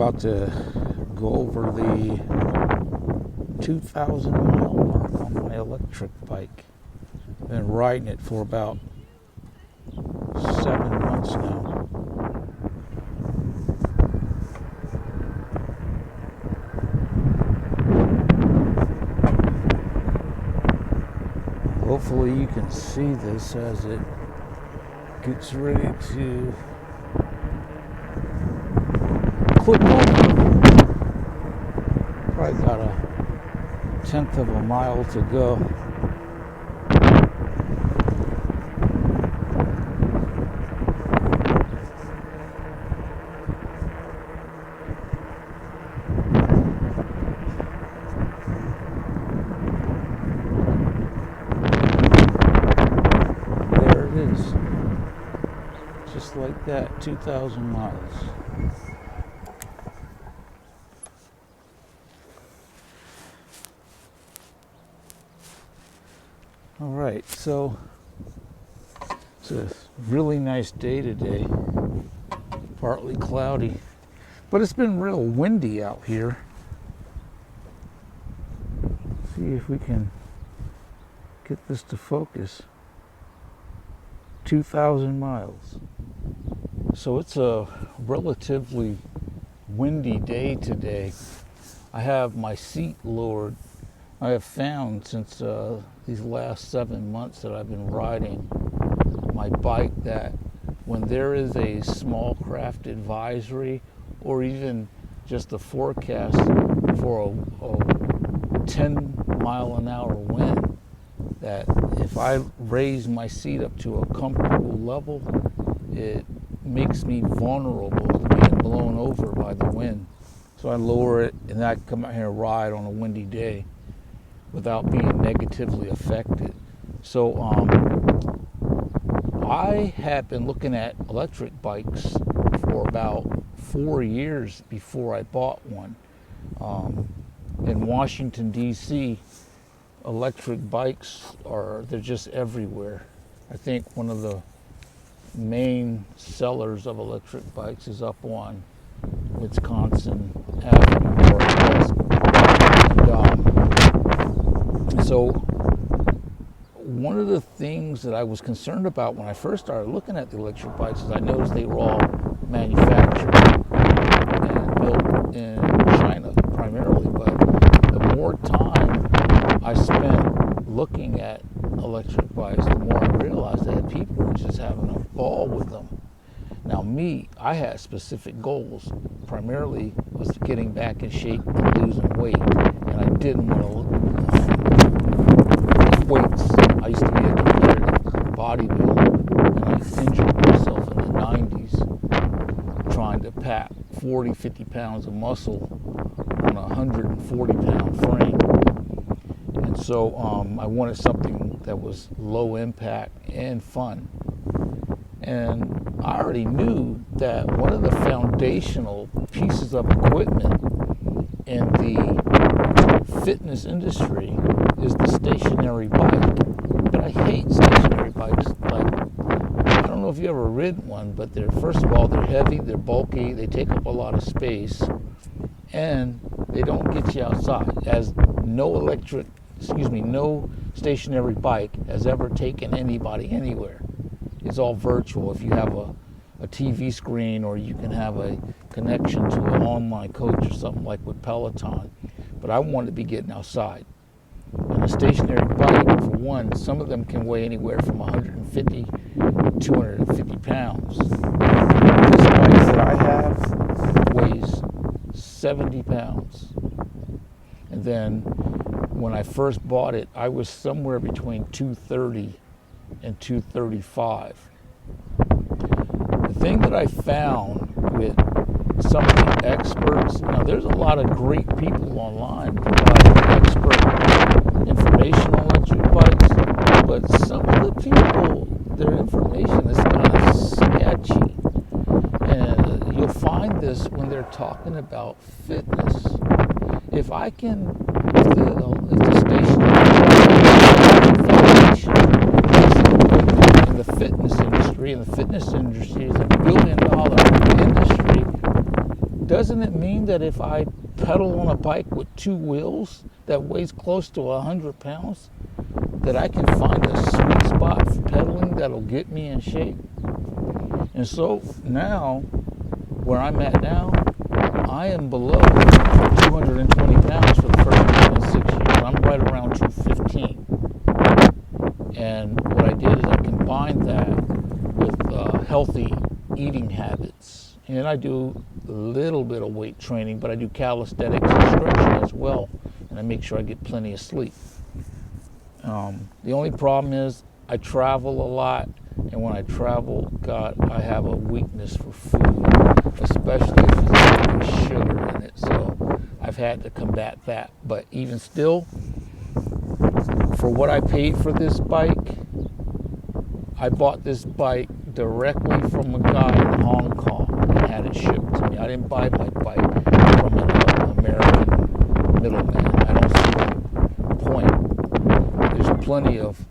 about to go over the 2,000 mile mark on my electric bike. Been riding it for about 7 months now. Hopefully you can see this as it gets ready to clip over. Probably got a 1/10 of a mile to go. There it is. Just like that, 2,000 miles. All right, so it's a really nice day today, partly cloudy, but it's been real windy out here. See if we can get this to focus. 2,000 miles. So it's a relatively windy day today. I have my seat lowered. I have found since these last 7 months that I've been riding my bike that when there is a small craft advisory or even just a forecast for a 10 mile an hour wind, that if I raise my seat up to a comfortable level, it makes me vulnerable to being blown over by the wind. So I lower it and I come out here and ride on a windy day without being negatively affected. So I had been looking at electric bikes for about 4 years before I bought one. In Washington, D.C., electric bikes they're just everywhere. I think one of the main sellers of electric bikes is up on Wisconsin Avenue, or so one of the things that I was concerned about when I first started looking at the electric bikes is I noticed they were all manufactured and built in China primarily, but the more time I spent looking at electric bikes, the more I realized that people were just having a ball with them. Now me, I had specific goals. Primarily was getting back in shape and losing weight, and I didn't want to lift weights. I used to be a competitive bodybuilder, and I injured myself in the 90s trying to pack 40, 50 pounds of muscle on a 140 pound frame. And so I wanted something that was low impact and fun. And I already knew that one of the foundational pieces of equipment in the fitness industry is the stationary bike. But I hate stationary bikes. Like, I don't know if you ever ridden one, but first of all, they're heavy, they're bulky, they take up a lot of space, and they don't get you outside. As no stationary bike has ever taken anybody anywhere. It's all virtual. If you have a TV screen, or you can have a connection to an online coach or something like with Peloton. But I wanted to be getting outside. And a stationary bike, for one, some of them can weigh anywhere from 150 to 250 pounds. This bike that I have weighs 70 pounds. And then when I first bought it, I was somewhere between 230 and 235. The thing that I found with some of the experts, now there's a lot of great people online providing expert information on electric bikes, but some of the people, their information is kind of sketchy. And you'll find this when they're talking about fitness. If the stationary foundation in the fitness industry, and the fitness industry is $1 billion industry, doesn't it mean that if I pedal on a bike with two wheels that weighs close to 100 pounds, that I can find a sweet spot for pedaling that'll get me in shape? And so now, where I'm at now, I am below 220 pounds for the first time in 6 years. I'm right around 215. And what I did is I combined that with healthy eating habits. And I do a little bit of weight training, but I do calisthenics and stretching as well. And I make sure I get plenty of sleep. The only problem is I travel a lot. And when I travel, God, I have a weakness for food, especially if there's sugar in it. So I've had to combat that. But even still, for what I paid for this bike, I bought this bike directly from a guy in Hong Kong and had it shipped to me. I didn't buy my bike from an American middleman. I don't see the point. There's plenty of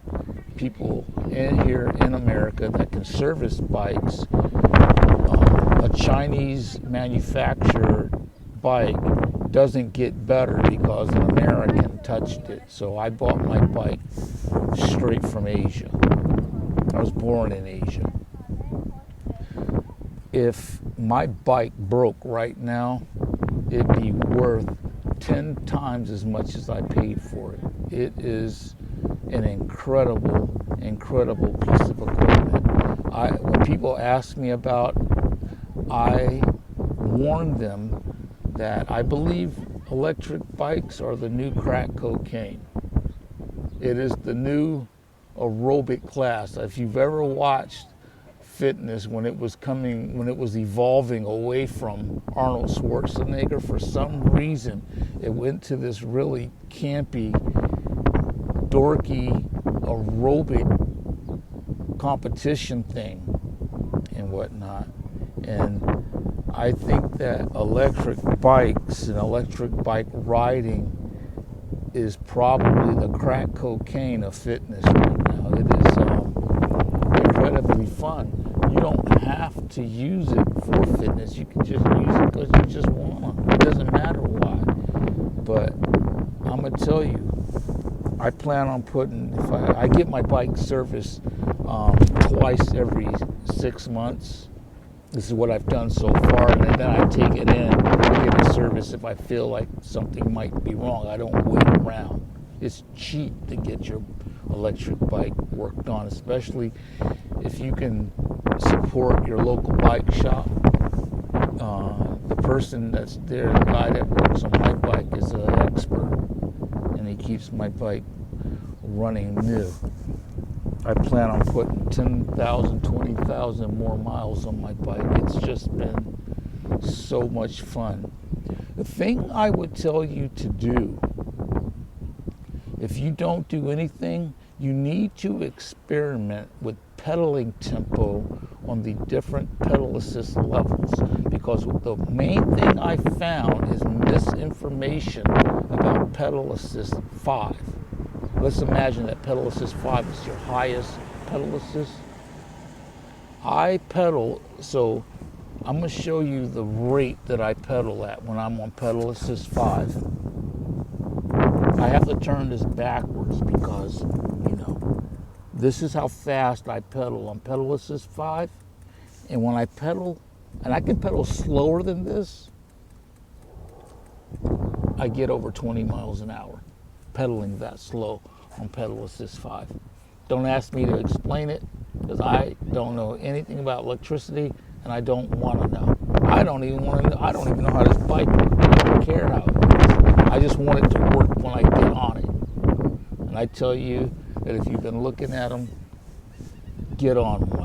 people here in America that can service bikes. A Chinese manufactured bike doesn't get better because an American touched it. So I bought my bike straight from Asia. I was born in Asia. If my bike broke right now, it'd be worth 10 times as much as I paid for it. It is an incredible piece of equipment. When people ask me about, I warn them that I believe electric bikes are the new crack cocaine. It is the new aerobic class. If you've ever watched fitness when it was evolving away from Arnold Schwarzenegger, for some reason it went to this really campy, dorky, aerobic competition thing and whatnot. And I think that electric bikes and electric bike riding is probably the crack cocaine of fitness right now. It is incredibly fun. You don't have to use it for fitness. You can just use it because you just want to. It doesn't matter why. But I'm going to tell you, I plan on putting, if I get my bike serviced twice every 6 months. This is what I've done so far, and then I take it in and get a service if I feel like something might be wrong. I don't wait around. It's cheap to get your electric bike worked on, especially if you can support your local bike shop. The person that's there, the guy that works on my bike, is an expert, and he keeps my bike running new. I plan on putting 10,000, 20,000 more miles on my bike. It's just been so much fun. The thing I would tell you to do, if you don't do anything, you need to experiment with pedaling tempo on the different pedal assist levels, because the main thing I found is misinformation about pedal assist 5. Let's imagine that pedal assist 5 is your highest pedal assist. I pedal, so I'm going to show you the rate that I pedal at when I'm on pedal assist 5. I have to turn this backwards because, this is how fast I pedal on pedal assist 5. And when I pedal, and I can pedal slower than this, I get over 20 miles an hour pedaling that slow on pedal assist 5. Don't ask me to explain it because I don't know anything about electricity and I don't want to know. I don't even want to know. I don't even know how this bike works. I don't care how it works. I just want it to work when I get on it. And I tell you that if you've been looking at them, get on one.